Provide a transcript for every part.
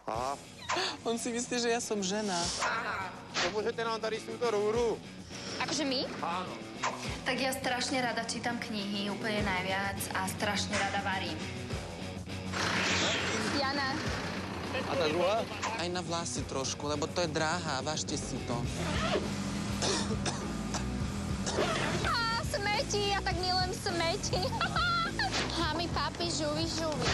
Aha. On si myslí, že ja som žena. Pomôžete nám tady s túto rúru? Akože my? Áno. Tak ja strašne rada čítam knihy, úplne najviac, a strašne rada varím. Jana. A tá druhá? Aj na vlasy trošku, lebo to je dráha, vážte si to. Á, smeti, ja tak milujem smeti. Hami, papi, žuvi, žuvi.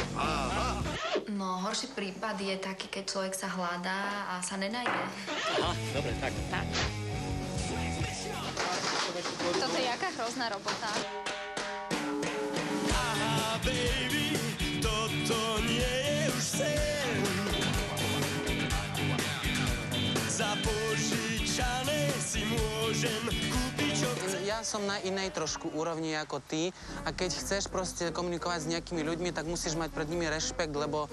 No, horší prípad je taký, keď človek sa hľadá a sa nenajde. Aha, dobre, tak. Toto je jaká hrozná robota. Aha, baby, toto nie je už sen. Za požičané si môžem kúpiť, čo chcem. Ja som na inej trošku úrovni ako ty a keď chceš proste komunikovať s nejakými ľuďmi, tak musíš mať pred nimi rešpekt, lebo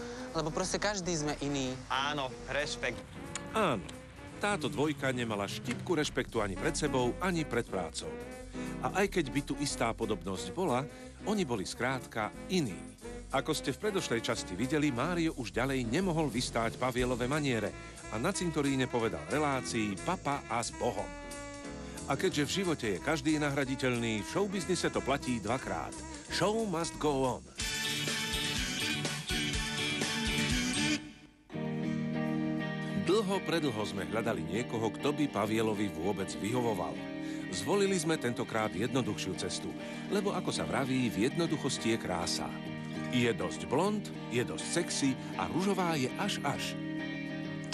proste každý sme iný. Áno, rešpekt. Áno, táto dvojka nemala štipku rešpektu ani pred sebou, ani pred prácou. A aj keď by tu istá podobnosť bola, oni boli skrátka iní. Ako ste v predošlej časti videli, Mário už ďalej nemohol vystáť Pavielove maniere a na cintoríne povedal relácii Papa a s Bohom. A keďže v živote je každý nahraditeľný, v showbiznise to platí dvakrát. Show must go on. Predlho sme hľadali niekoho, kto by Pavielovi vôbec vyhovoval. Zvolili sme tentokrát jednoduchšiu cestu, lebo ako sa vraví, v jednoduchosti je krása. Je dosť blond, je dosť sexy a ružová je až.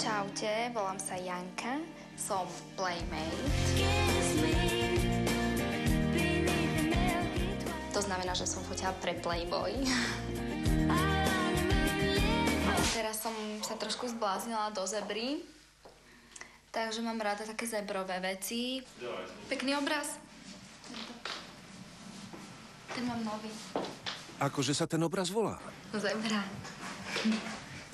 Čaute, volám sa Janka, som playmate. To znamená, že som fotila pre Playboy. Teraz som sa trošku zbláznila do zebry, takže mám rada také zebrové veci. Pekný obraz. Ten mám nový. Akože sa ten obraz volá? Zebra.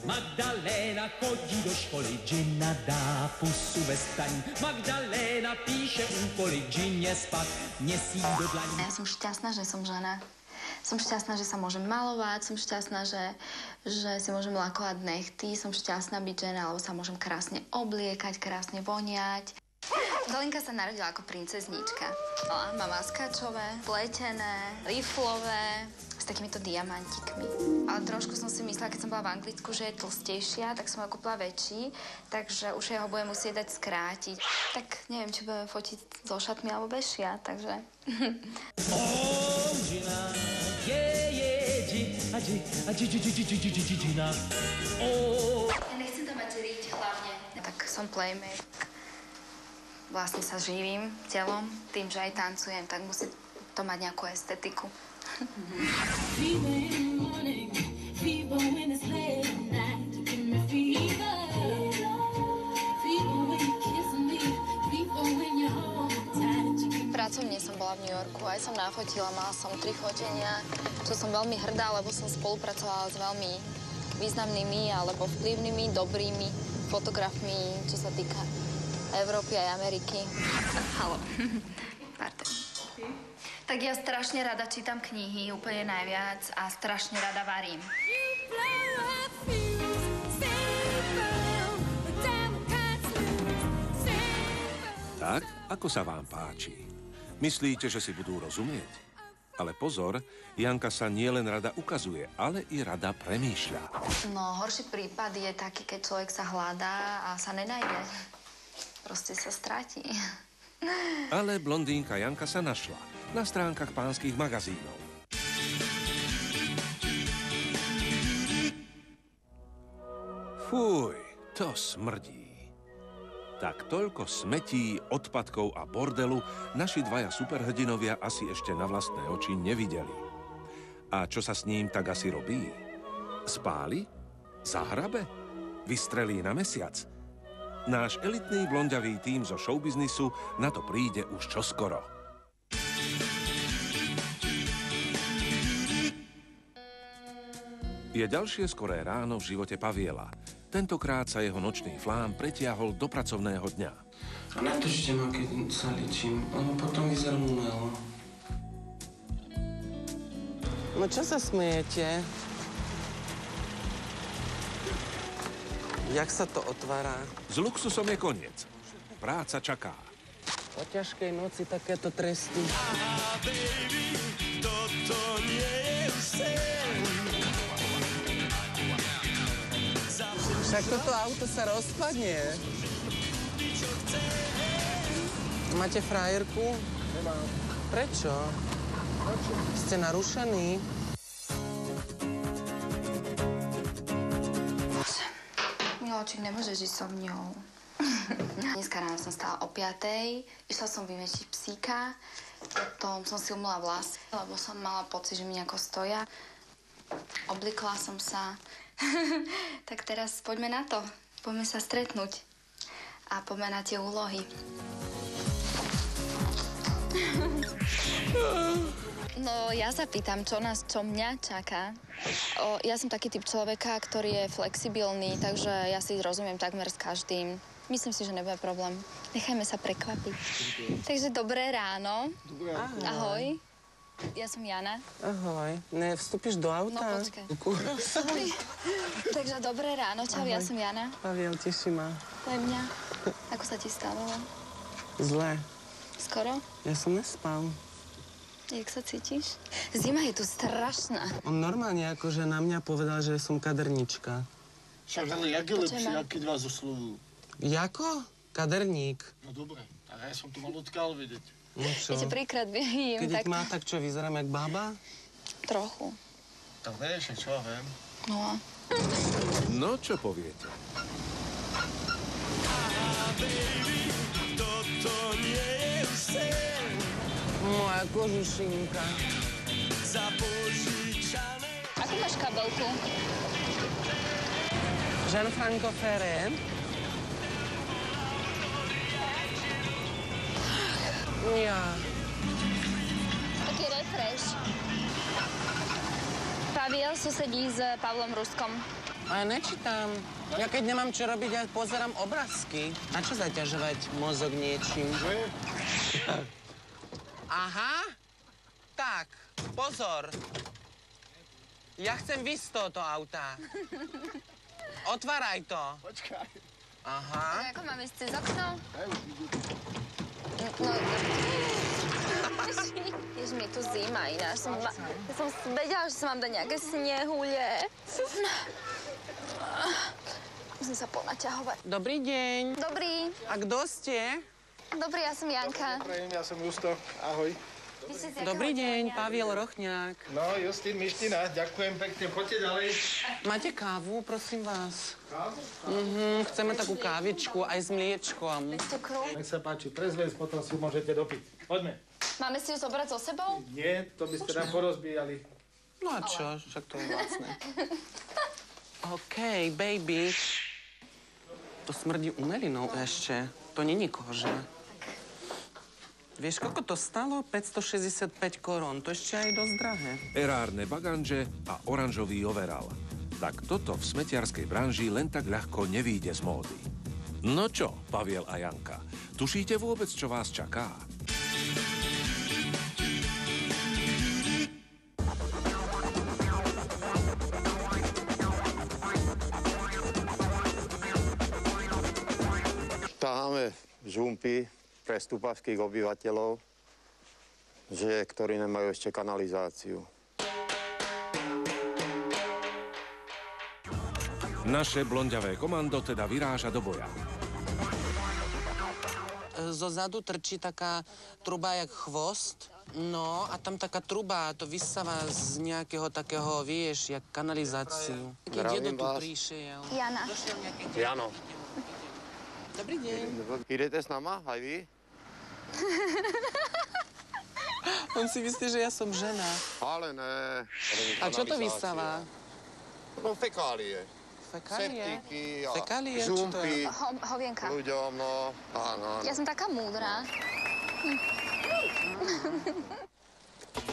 Magdalena chodí do školy, Gina dá pusu ve staň. Magdalena píše úkoly, Gině spad, nesí do dlaní. Ja som šťastná, že som žena. Som šťastná, že sa môžem malovať, som šťastná, že si môžem lakovať nechty, som šťastná byť žena, lebo sa môžem krásne obliekať, krásne voniať. Dolinka sa narodila ako princeznička. Má maskačové, pletené, riflové, s takýmito diamantikmi. Ale trošku som si myslela, keď som bola v Anglicku, že je tlstejšia, tak som ho kúpila väčší, takže už ja ho budem musieť dať skrátiť. Tak neviem, či budem fotiť so šatmi alebo bez šiat, takže... Ja nechcem tam mať žiriť hlavne. Tak som playmate. Vlastne sa živím telom, tým, že aj tancujem, tak musí to mať nejakú estetiku. Pracovne som bola v New Yorku, aj som nafotila, mala som 3 fotenia, čo som veľmi hrdá, lebo som spolupracovala s veľmi významnými alebo vplyvnými, dobrými fotografmi, čo sa týka Európy aj Ameriky. Haló. Pardon. Tak ja strašne rada čítam knihy, úplne najviac, a strašne rada varím. Tak, ako sa vám páči? Myslíte, že si budú rozumieť? Ale pozor, Janka sa nielen rada ukazuje, ale i rada premýšľa. No, horší prípad je taký, keď človek sa hľadá a sa nenajde. Proste sa stratí. Ale blondínka Janka sa našla na stránkach pánskych magazínov. Fuj, to smrdí. Tak toľko smetí, odpadkov a bordelu naši dvaja superhrdinovia asi ešte na vlastné oči nevideli. A čo sa s ním tak asi robí? Spáli? Zahrabe? Vystrelí na mesiac? Náš elitný blonďavý tím zo showbiznisu na to príde už čoskoro. Je ďalšie skoré ráno v živote Paviela. Tentokrát sa jeho nočný flám pretiahol do pracovného dňa. A natočte ma, keď sa ličím, lebo potom vyzerám umelo. No čo sa smejete? Jak sa to otvára? S luxusom je koniec. Práca čaká. Po ťažkej noci takéto tresty. Však toto auto sa rozpadne. Máte frajerku? Nemám. Prečo? Ste narušení? Miláčik, nemôžeš ísť so mňou. Dneska ráno som stala o 5:00, išla som vymečiť psíka, potom som si umyla vlasy, lebo som mala pocit, že mi nejako stoja. Oblikla som sa. Tak teraz poďme na to. Poďme sa stretnúť. A poďme na tie úlohy. No, ja sa pýtam, čo mňa čaká. Ja som taký typ človeka, ktorý je flexibilný, takže ja si rozumiem takmer s každým. Myslím si, že nebude problém. Nechajme sa prekvapiť. Takže dobré ráno. Dobré. Ahoj. Ja som Jana. Ahoj. Ne, vstúpiš do auta? No, počkaj. Sorry. Takže dobré ráno. Čau, ja som Jana. Paviel, teší ma. To je mňa. Ako sa ti stalo? Zle. Skoro? Ja som nespal. Jak sa cítiš? Zima je tu strašná. On normálne akože na mňa povedal, že som kadernička. Však ale jak je lepšie, keď vás oslovujú? Jako? Kaderník. No dobre, tak ja som to mal odkiaľ vedieť. No čo? Ja ťa prvýkrát vidím, Keď tak ich má, tak čo, vyzerám jak bába? trochu. Tak vieš, čo ja viem. No a No, čo poviete? Moja kožušinka. akú máš kabelku? Gianfranco Ferré. Ja. Taký refresh. Paviel susedí s Pavlom Ruskom. A ja nečítam. Ja keď nemám čo robiť, ja pozerám obrázky. Na čo zaťažovať mozog niečím? Aha. Tak, pozor. Ja chcem výsť z tohoto auta. Otváraj to. Počkaj. Aha. Ako máme ísť cez okno? No, jež mi je tu zima ináč. Ja som vedela, že sa mám dať nejaké snehule. Musím sa ponaťahovať. Dobrý deň. Dobrý. A kto ste? Dobrý, ja som Janka. Prajem, ja som Justo. Ahoj. Ty si z jakého Dobrý deň, oddelenia? Paviel Rochňák. No, Justín, Miština, ďakujem pekne. Poďte ďalej. Máte kávu, prosím vás? Kávu? Chceme takú kávičku aj s mliečkom. Bez cukru. Nech sa páči, prezves, potom si môžete dopiť. Poďme. Máme si ju zobrať so sebou? Nie, to by ste nám porozbíjali. No a čo, však to je vlastné. OK, baby. To smrdí umelinou ešte. To není koža. Vieš, koľko to stalo? 565 korún. To ešte aj dosť drahé. Erárne baganže a oranžový overal. Tak toto v smetiarskej branži len tak ľahko nevyjde z módy. No čo, Paviel a Janka, tušíte vôbec, čo vás čaká? Taháme žumpy pre stupavských obyvateľov, ktorí nemajú ešte kanalizáciu. Naše blonďavé komando teda vyráža do boja. Zo zadu trčí taká truba jak chvost. No a tam taká truba, to vysáva z nejakého takého, vieš, jak kanalizáciu. Taký Zdravím dedo tu vás. prišiel. Jana. Došiel nejaký dedo. Jano, Dobrý deň. idete s nama, aj vy? On si myslí, že ja som žena. Ale ne. A čo to vysáva? No fekálie. Fekálie? Septiky a Fekálie, čo to žumpy je? Hovienka. ľuďom, no. Áno, áno. Ja som taká múdra.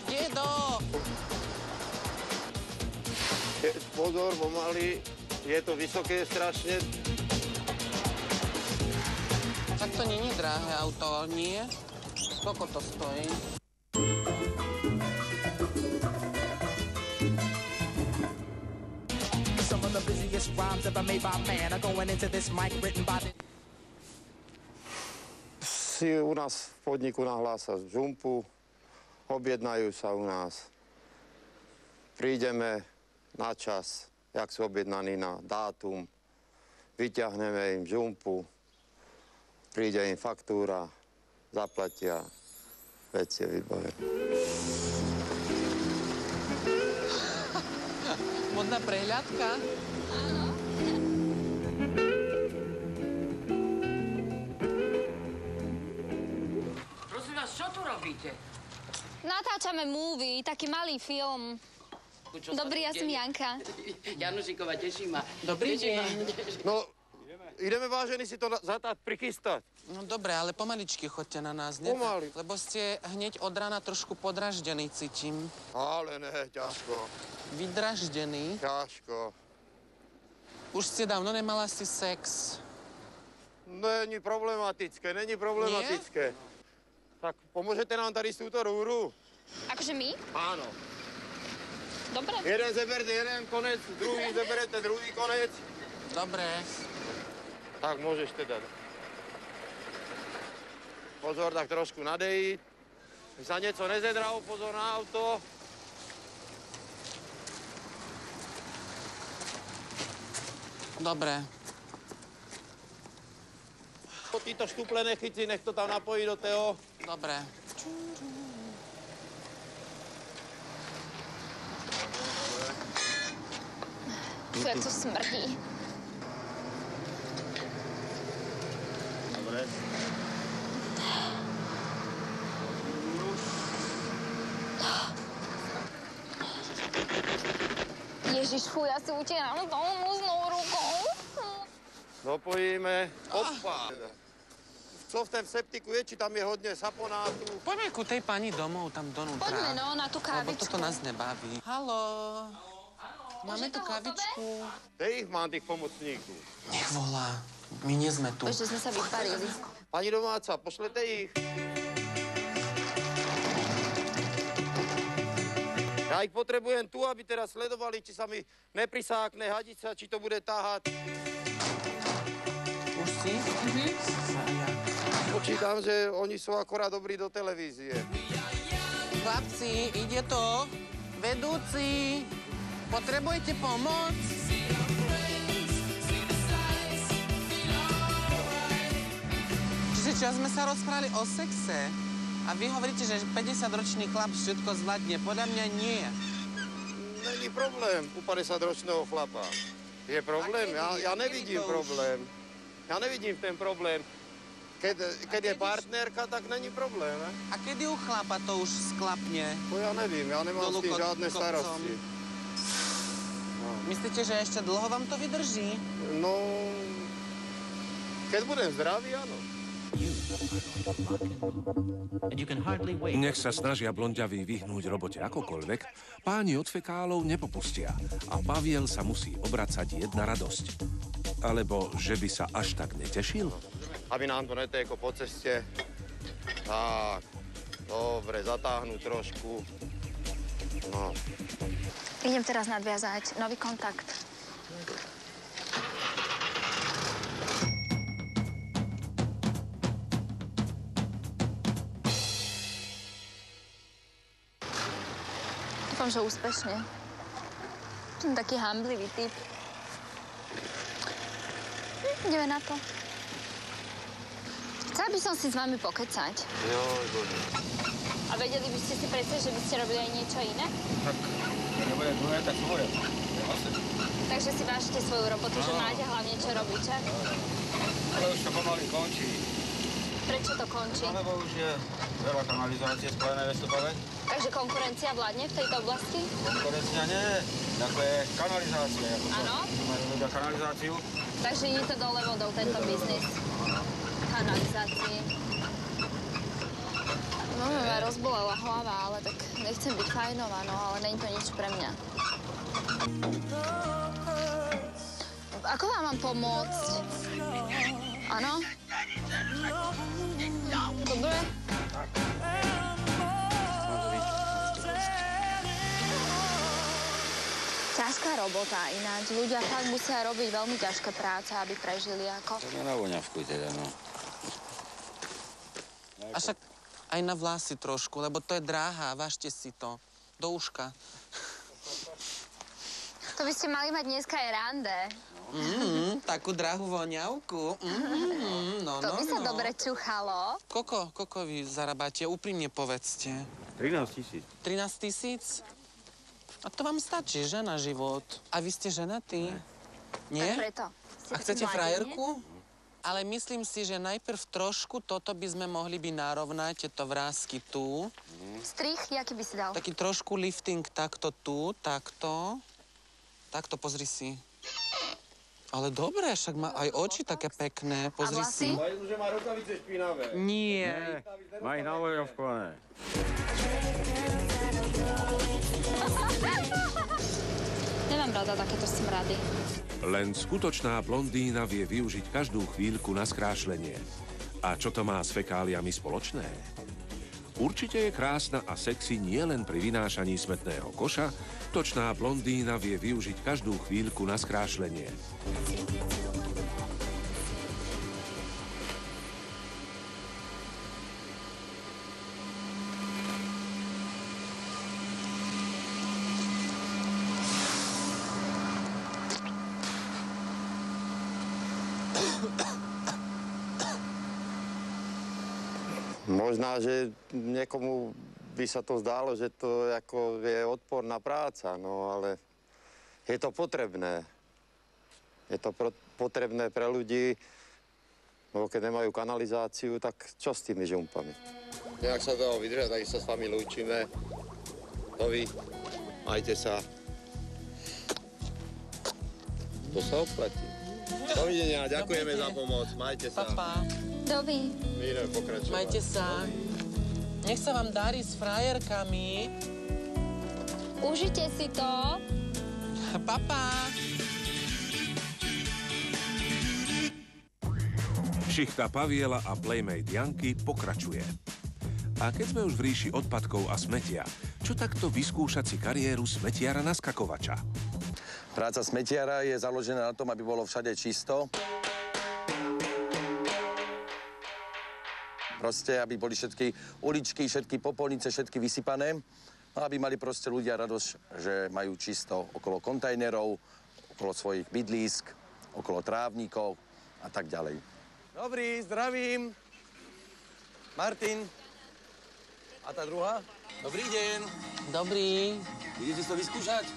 Dedo! Pozor, pomaly. Je to vysoké strašne. Tak to není drahé auto, nie? Koľko to stojí? Some of the busiest rhymes rhymes ever made by man are going into this mic written by the... Si u nás v podniku nahlása z žumpu, objednajú sa u nás. Prídeme na čas, jak sú objednaní na dátum, vyťahneme im žumpu, príde im faktúra, zaplatia, vec je vybavená. Modná prehľadka? Prosím vás, čo tu robíte? Natáčame movie, taký malý film. Dobrý, ja som Janka. Janušikova, teší ma. Dobrý Teší ma. deň. No, ideme vážení si to prichystať. No dobre, ale pomaličky choďte na nás, ne? Pomaly. Lebo ste hneď od rána trošku podraždený, cítim. Ale ne, ťažko, Vydraždený. ťažko. Už ste dávno nemala si sex. Není problematické, není problematické. Tak pomôžete nám tady s túto rúru? Akože my? Áno. Dobre. Jeden zeberte jeden konec, druhý zeberete druhý konec. Dobre. Tak môžeš teda. Pozor, tak trošku nadejiť. Aby sa niečo nezedralo, pozor na auto. Dobre. Títo štuple nechyci, nech to tam napojí do toho. Dobre. Fú, jak to smrdí. Dobre. Ježiš, fú, ja si utieram tou muznou rukou. Dopojíme. Opa. Co v tom septiku je, či tam je hodne saponátu? Poďme ku tej pani domov, tam donútra. Poďme, no, na tú Lebo kávičku. toto nás nebaví. Haló. Máme Už je tu to kavičku. Kde ich mám, tých pomocníkov? Nech volá. My nie sme tu. Ešte sme sa vyparili. Pani domáca, pošlete ich. Ja ich potrebujem tu, aby teraz sledovali, či sa mi neprisákne hadica, či to bude táhať. Už si? Počítam, že oni sú akorát dobrí do televízie. Chlapci, ide to. Vedúci, potrebujete pomoc? Čiže čo sme sa rozprávali o sexe a vy hovoríte, že 50-ročný chlap všetko zvládne. Podľa mňa nie. Není problém u 50-ročného chlapa. Je problém? Ja nevidím problém. Ja nevidím ten problém. Keď je partnerka, tak není problém, ne? A kedy u chlapa to už sklapne? To ja nevím, ja nemám s tým žiadne starosti. Myslíte, že ešte dlho vám to vydrží? No, keď budem zdravý, áno. And you can hardly wait. Nech sa snažia blonďaví vyhnúť robote akokoľvek, páni od fekálov nepopustia a Paviel sa musí obracať jedna radosť. Alebo že by sa až tak netešil? Aby nám to netéko po ceste. Tak, dobre, zatáhnuť trošku. No. Idem teraz nadviazať nový kontakt. Dúfam, že úspešne. Som taký hamblivý typ. Ideme na to. Chcela by som si s vami pokecať. Joj, bože. A vedeli by ste si predstaviť, že by ste robili aj niečo iné? Tak, nebude druhé, tak svoje. Takže si vážite svoju robotu, že máte hlavne čo robiť, čak? Ale už to pomaly končí. Prečo to končí? Lebo už je veľa kanalizácie spojené ve Stupave. Takže konkurencia vládne v tejto oblasti? Konkurencia nie, ako je kanalizácia. Áno. Majú ľudia kanalizáciu. Takže ide to dole vodou, tento biznis. Kanalizácie. Mama ma rozbolela hlava, ale tak nechcem byť fajnová, no, ale není to nič pre mňa. Ako vám mám pomôcť? Áno? Dobre. Ťažká robota ináč. Ľudia fakt musia robiť veľmi ťažké práce, aby prežili ako. To na voňavku teda, no. A však aj na vlasy trošku, lebo to je dráha, vážte si to. Do uška. To by ste mali mať dneska aj rande. Takú drahú voňavku. To by sa dobre čuchalo. Koľko vy zarábate? Úprimne povedzte. 13 000. 13 000? A to vám stačí, že, na život? A vy ste ženatí? Nie? Tak preto. A chcete frajerku? Ale myslím si, že najprv trošku toto by sme mohli narovnať, tieto vrásky tu. Strich, jaký by si dal? Taký trošku lifting takto tu, takto. Takto, pozri si. Ale dobre, však má aj oči také pekné, pozri si. Majú, že má rukavice špinavé. Nie. Má ich na voňavku, ne? Nemám rada takéto smrady. Len skutočná blondína vie využiť každú chvíľku na skrášlenie. A čo to má s fekáliami spoločné? Určite je krásna a sexy nielen pri vynášaní smetného koša, točná blondína vie využiť každú chvíľku na skrášlenie. Možná, že niekomu by sa to zdálo, že to ako je odporná práca, no ale je to potrebné. Je to potrebné pre ľudí, lebo keď nemajú kanalizáciu, tak čo s tými žumpami? Nejak sa toho vydržia, tak sa s vami lúčime. Dovi, majte sa. To sa oplatí. Dovidenia, ďakujeme za pomoc, majte sa. Papa. Dovi. My ideme pokračovať. Majte sa. Nech sa vám darí s frajerkami. Užite si to. Papa. Šichta Paviela a playmate Janky pokračuje. A keď sme už v ríši odpadkov a smetia, čo takto vyskúšať si kariéru smetiara naskakovača? Práca smetiara je založená na tom, aby bolo všade čisto. Proste, aby boli všetky uličky, všetky popolnice, všetky vysypané. No, aby mali proste ľudia radosť, že majú čisto okolo kontajnerov, okolo svojich bydlísk, okolo trávnikov a tak ďalej. Dobrý, zdravím. Martin. A tá druhá? Dobrý deň. Dobrý. Idete si to vyskúšať?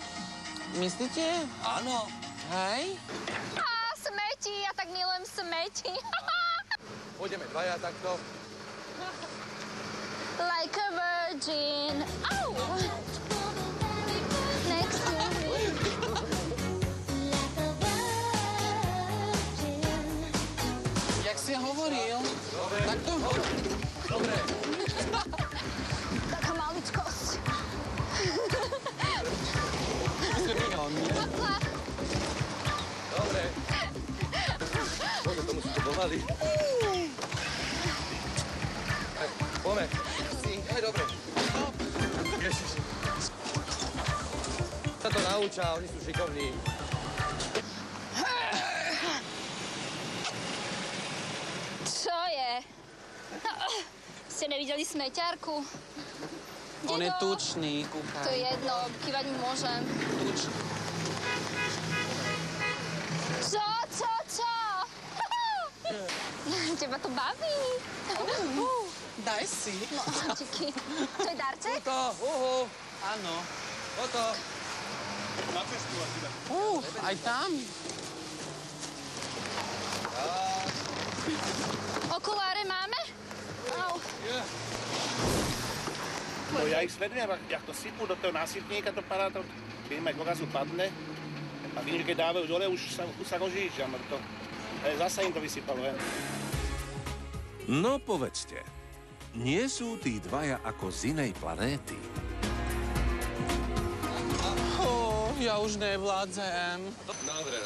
Myslíte? Áno. Hej? Á, smeti, ja tak milujem smeti. Pôjdeme dvaja takto. Like a virgin. Au! Next to me. Jak si hovoril? Takto? Dobre. Taká maličkosť. Dobre. Môžem to musíte pomaly. Tak, poďme. Aj dobre. Ježiš. Sa to naučia, oni sú šikovní. Čo je? Ste nevideli smeťárku? On je Dedo, tučný, To kúkaj. je jedno, kývať mu môžem. Tučný. Čo? Teba to baví? Daj si. No, díky. To je darček? Toto, Áno. toto. Aj tam? Okuláre máme? Au. No ja ich sledujem, jak to sypú do toho násypníka, to padá, to keď im aj dorazu padne. A vidím, že keď dávajú dole, už sa rozjížďa mŕto. Zasa im to vysypalo, he. No povedzte, nie sú tí dvaja ako z inej planéty? Ja už nevládzem. Dobre,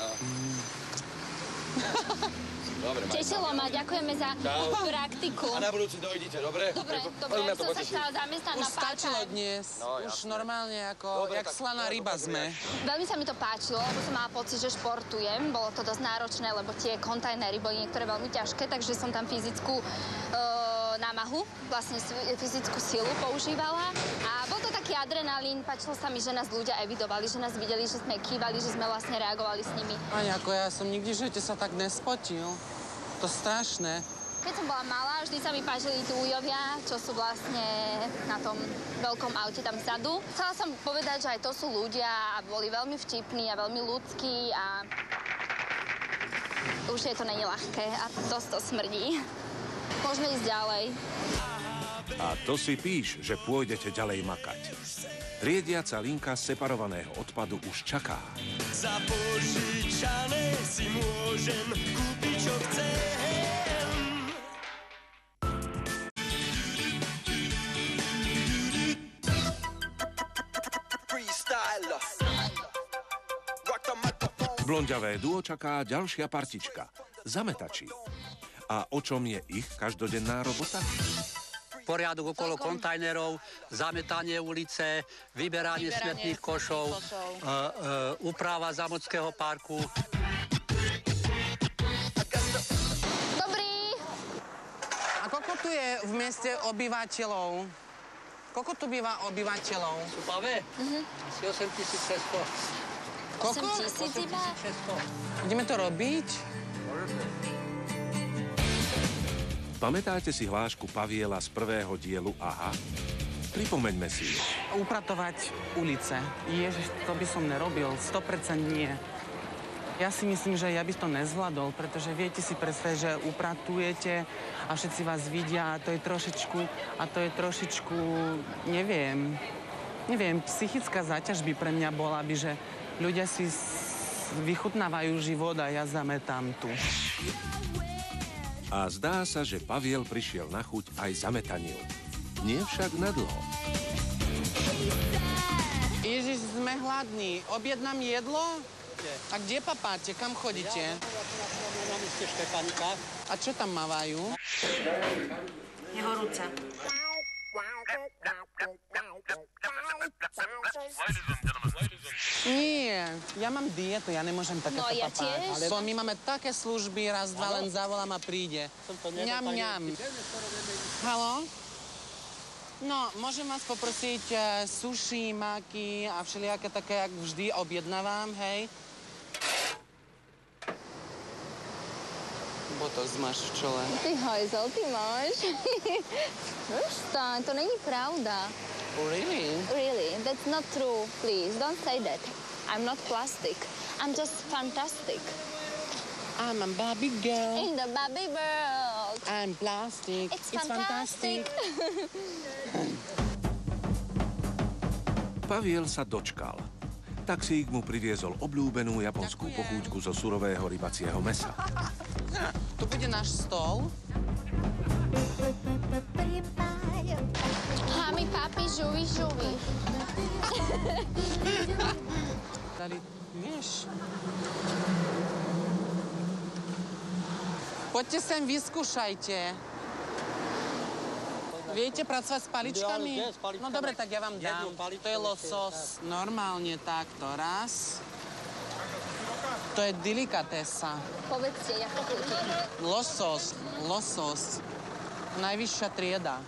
no. Dobre, Tešilo ma, ďakujeme za praktiku. A na budúci dojdite, dobre? Dobre, Veľmi ma ja to som sa poteší. chcela zamestnať Už na stačilo part-time. dnes. No, Už jasné. normálne ako, Dobre, jak tak slaná ja to ryba sme. Veľmi sa mi to páčilo, lebo som mala pocit, že športujem. Bolo to dosť náročné, lebo tie kontajnery boli niektoré veľmi ťažké, takže som tam fyzickú námahu, vlastne fyzickú silu používala. A bol to taký adrenalín, páčilo sa mi, že nás ľudia evidovali, že nás videli, že sme kývali, že sme vlastne reagovali s nimi. Ani ako ja som nikdy v živote sa tak nespotil. To strašné. Keď som bola malá, vždy sa mi páčili tí ujovia, čo sú vlastne na tom veľkom aute tam vzadu. Chcela som povedať, že aj to sú ľudia a boli veľmi vtipní a veľmi ľudskí a už je to není ľahké a dosť to smrdí. Môžeme ísť ďalej. A to si píš, že pôjdete ďalej makať. Triediaca linka separovaného odpadu už čaká. Za požičané si môžem kúpiť, čo chcem. Blonďavé duo čaká ďalšia partička. Zametači. A o čom je ich každodenná robota? Poriadok okolo kontajnerov, zametanie ulice, vyberanie smetných košov, úprava Zámockého parku. Dobrý! A koľko tu je v meste obyvateľov? Koľko tu býva obyvateľov? Súpave? Asi 8600. Koľko? 8 000 iba? Ideme to robiť? Pamätáte si hlášku Paviela z prvého dielu Aha? Pripomeňme si ju. Upratovať ulice. Ježiš, to by som nerobil. 100% nie. Ja si myslím, že ja by to nezvládol, pretože viete si predstaviť, že upratujete a všetci vás vidia a to je trošičku, neviem, psychická záťaž by pre mňa bola, že ľudia si vychutnávajú život a ja zametám tu. A zdá sa, že Paviel prišiel na chuť aj zametaniu. Nie však na dlho. Ježiš, sme hladní. Objednám jedlo? A kde papáte? Kam chodíte? Na meste Štefanika. A čo tam mávajú? Je horúce. Nie, ja mám dietu, ja nemôžem takéto No, ja papať. tiež. My máme také služby, raz, dva, len zavolám a príde. Ňam. Haló? No, môžem vás poprosiť sushi, maki a všelijaké také, jak vždy objednávam, hej? Botox máš v čele. Ty hajzel, ty máš. To není pravda. Really? Really, that's not true. Please, don't say that. I'm not plastic. I'm just fantastic. I'm a Barbie girl. In the Barbie world. I'm plastic. It's fantastic. Paviel sa dočkal. Taxík mu priviezol obľúbenú japonskú pochúťku zo surového rybacieho mäsa. Tu bude náš stôl. Hami, papi, žuvi. Dali, vieš. Poďte sem, vyskúšajte. Viete pracovať s paličkami? No dobre, tak ja vám dám. To je losos. Normálne takto. Raz. To je delikatesa. Povedzte, jak to chutí. Losos. Najvyššia trieda.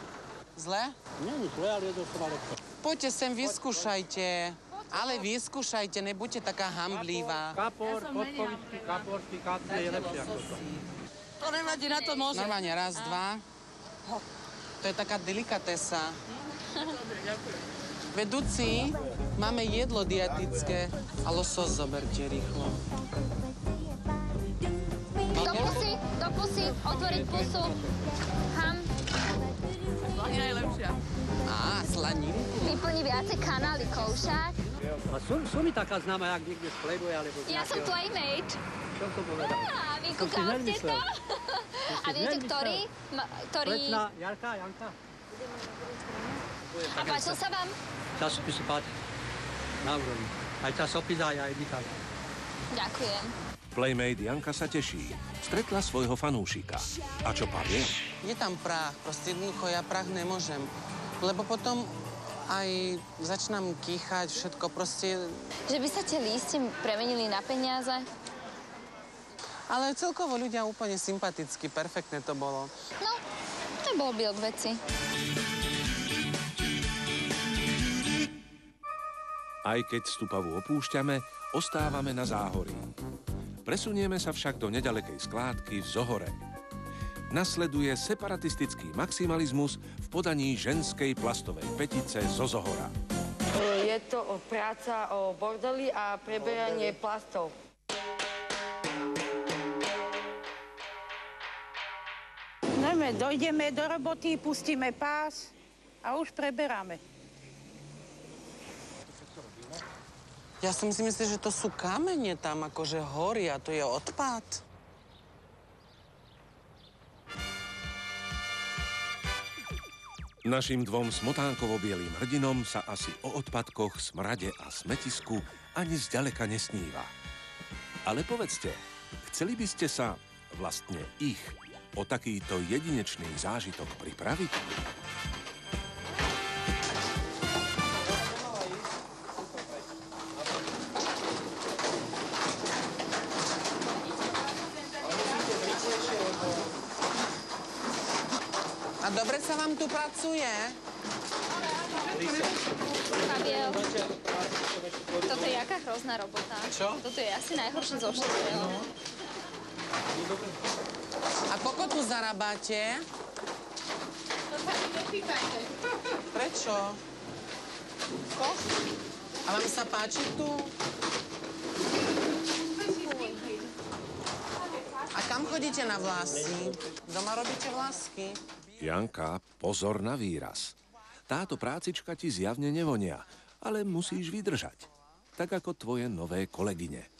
Zle? Nie, zle, ale je to lepšie. Poďte sem, vyskúšajte. Ale vyskúšajte, nebuďte taká hamblivá. Kapor, podkovičky, kaporky, kapne je lepšie ako to. To nevadí, na to môžem. Normálne, raz, dva. To je taká delikatesa. Vedúci, máme jedlo dietické a losos zoberte rýchlo. Do pusy, otvoriť pusu. Ham. Slanina je lepšia. Á, slaninku. Vyplní viacej kanálíkov však. A sú mi taká známa, jak niekde z Playboy, alebo... Ja som playmate. Čo som povedal? Vykúkala ste to? A viete, ktorý? Letná Jarka, Janka. A páčil sa vám? Časopis sa páči. Na úrovni. Aj časopis, aj editáž. Ďakujem. Playmate Janka sa teší. Stretla svojho fanúšika. A čo Pavel? Je tam prach, proste jednoducho ja prach nemôžem. Lebo potom aj začínam kýchať, všetko proste... Že by sa tie lístie premenili na peniaze? Ale celkovo ľudia úplne sympatickí, perfektne to bolo. No, to bolo by od veci. Aj keď Stupavu opúšťame, ostávame na Záhorí. Presunieme sa však do nedalekej skládky v Zohore. Nasleduje separatistický maximalizmus v podaní ženskej plastovej petice zo Zohora. Je to práca o bordeli a preberanie plastov. Dojdeme do roboty, pustíme pás a už preberáme. Ja som si myslel, že to sú kamene tam, akože horia, to je odpad. Našim dvom smotánkovo-bielým hrdinom sa asi o odpadkoch, smrade a smetisku ani zďaleka nesníva. Ale povedzte, chceli by ste sa, vlastne ich, o takýto jedinečný zážitok pripraviť? A dobre sa vám tu pracuje? Pavel, toto je jaká hrozná robota. Čo? Toto je asi najhoršie zo všetkého. A koľko tu zarábate? Prečo? A vám sa páči tu? A kam chodíte na vlasy? Doma robíte vlasky? Janka, pozor na výraz. Táto prácička ti zjavne nevonia, ale musíš vydržať. Tak ako tvoje nové kolegyne.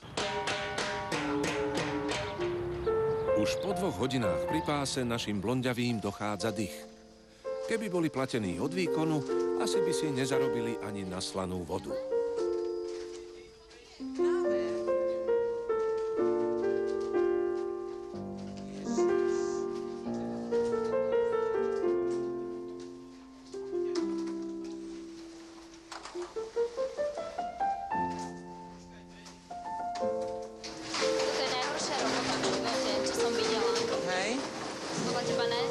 Už po 2 hodinách pri páse našim blonďavým dochádza dych. Keby boli platení od výkonu, asi by si nezarobili ani na slanú vodu. Toto je najhoršia robota v živote, čo som videla. Hej? Podľa teba ne?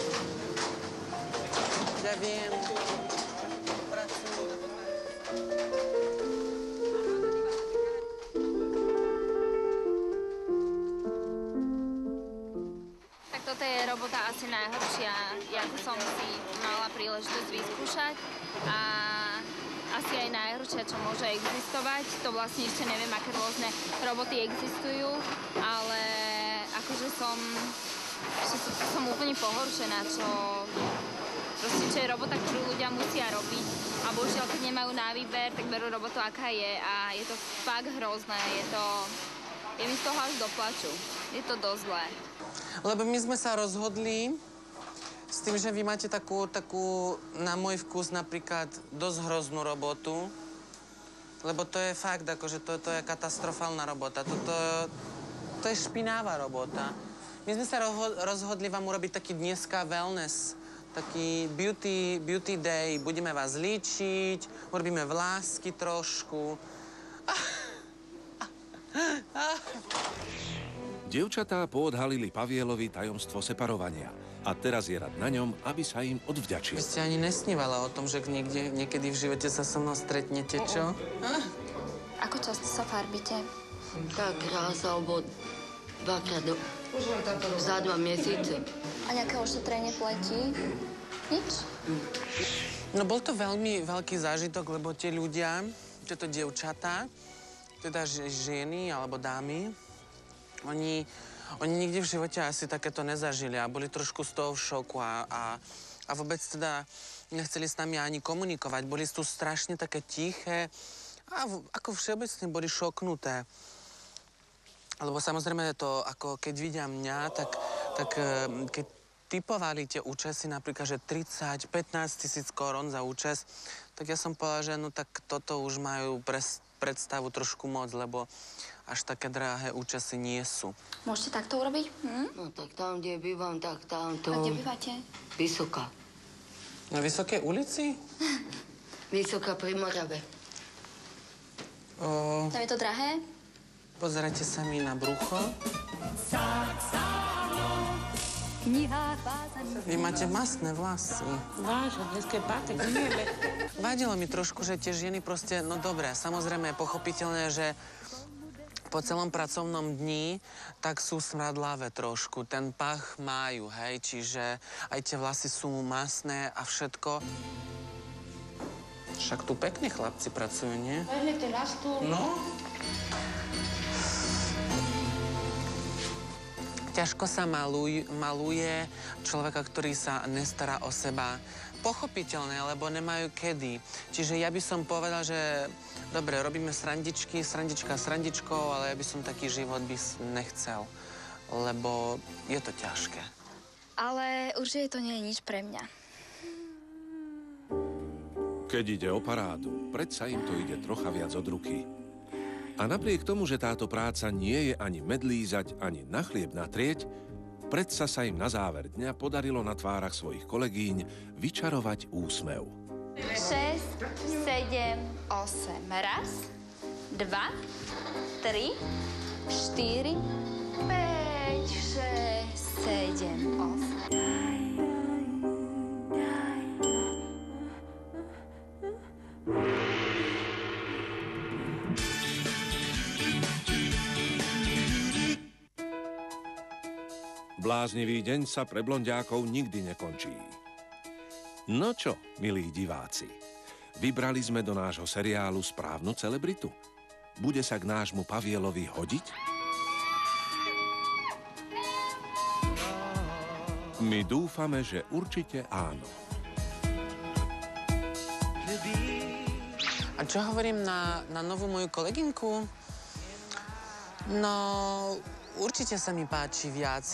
Ja viem. Tak toto je robota asi najhoršia, ako som si mala príležitosť vyskúšať. A asi aj najhoršia, čo môže existovať. To vlastne ešte neviem, aké rôzne roboty existujú, ale akože som úplne pohoršená, čo je robota, ktorú ľudia musia robiť. A bohužiaľ, keď nemajú na výber, tak berú robotu, aká je. A je to fakt hrozné. Je mi z toho až do plaču. Je to dosť zlé. Lebo my sme sa rozhodli s tým, že vy máte takú, na môj vkus napríklad, dosť hroznú robotu. Lebo to je fakt, akože to je katastrofálna robota. To je špinavá robota. My sme sa rozhodli vám urobiť taký dneska wellness, taký beauty day. Budeme vás líčiť, urobíme vlásky trošku. Dievčatá poodhalili Pavielovi tajomstvo separovania. A teraz je rad na ňom, aby sa im odvďačil. Vy ste ani nesnívala o tom, že niekedy v živote sa so mnou stretnete, čo? Ako často sa farbíte? Tak raz alebo 2-krát za 2 mesiace. A nejaké ošetrenie pleti? Nič? No bol to veľmi veľký zážitok, lebo tie ľudia, tieto dievčatá, teda ženy alebo dámy, oni nikdy v živote asi takéto nezažili a boli trošku z toho v šoku a vôbec teda nechceli s nami ani komunikovať. Boli tu strašne také tiché a ako všeobecne boli šoknuté. Lebo samozrejme to, ako keď vidia mňa, tak keď typovali tie účesy, napríklad, že 30-15 tisíc korún za účes, tak ja som povedala, že no tak toto už majú predstavu trošku moc, lebo až také drahé účesy nie sú. Môžete takto urobiť? No tak tam, kde bývam, tak tam to... A kde bývate? Vysoká. Na Vysokej ulici? Vysoká pri Morave. Tam je to drahé? Pozerajte sa mi na brucho. Vy máte masné vlasy. Vážne, dneska je pátek, umieme. Vadilo mi trošku, že tie ženy proste, no dobré, samozrejme je pochopiteľné, že po celom pracovnom dni tak sú smradlavé trošku. Ten pach majú, hej, čiže aj tie vlasy sú masné a všetko. Však tu pekne chlapci pracujú, nie? Poďme na stôl. No. Ťažko sa maluje človeka, ktorý sa nestará o seba. Pochopiteľné, lebo nemajú kedy. Čiže ja by som povedal, že dobre, robíme srandičky, srandička srandičkou, ale ja by som taký život nechcel, lebo je to ťažké. Ale určite to nie je nič pre mňa. Keď ide o parádu, predsa im to ide trocha viac od ruky. A napriek tomu, že táto práca nie je ani medlízať, ani na chlieb natrieť, predsa sa im na záver dňa podarilo na tvárach svojich kolegýň vyčarovať úsmev. 6, 7, 8. Raz, 2, 3, 4, 5, 6, 7, 8. Bláznivý deň sa pre blondiákov nikdy nekončí. No čo, milí diváci, vybrali sme do nášho seriálu správnu celebritu? Bude sa k nášmu Pavielovi hodiť? My dúfame, že určite áno. A čo hovorím na novú moju kolegynku? No, určite sa mi páči viac,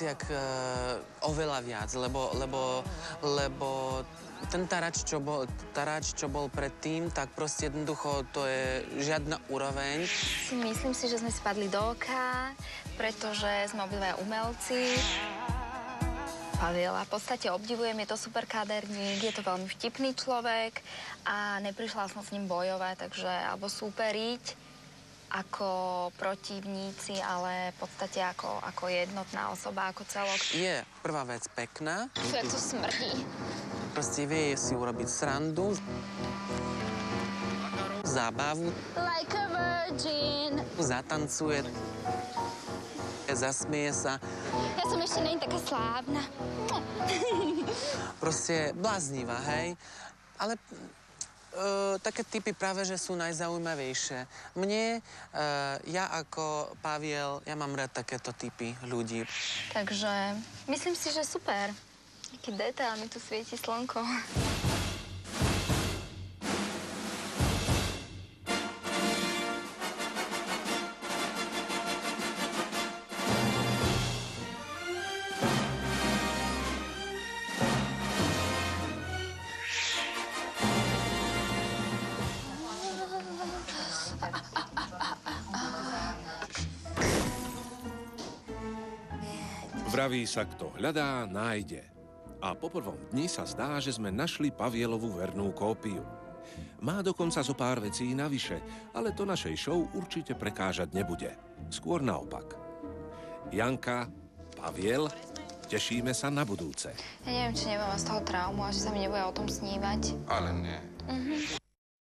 oveľa viac, lebo ten taráč, čo bol predtým, tak proste jednoducho to je žiadna úroveň. Myslím si, že sme spadli do oka, pretože sme obidvaja umelci. Paviela v podstate obdivujem, je to super kaderník, je to veľmi vtipný človek a neprišla som s ním bojovať, takže alebo súperiť ako protivníci, ale v podstate ako jednotná osoba, ako celok. Je prvá vec pekná. Čo tu smrdí? Proste vie si urobiť srandu, zábavu. Like a virgin. Zatancuje, zasmieje sa. Ja som ešte nie taká slávna. Proste bláznivá, hej? Ale také typy práve, že sú najzaujímavejšie. Mne, ja ako Paviel, ja mám rád takéto typy ľudí. Takže myslím si, že super. Aký detail, mi tu svieti slnko. Vraví sa, kto hľadá, nájde. A po prvom dni sa zdá, že sme našli Pavielovú vernú kópiu. Má dokonca zo pár vecí navyše, ale to našej show určite prekážať nebude. Skôr naopak. Janka, Paviel, tešíme sa na budúce. Ja neviem, či nemám z toho traumu a že sa mi nebude o tom snívať. Ale nie.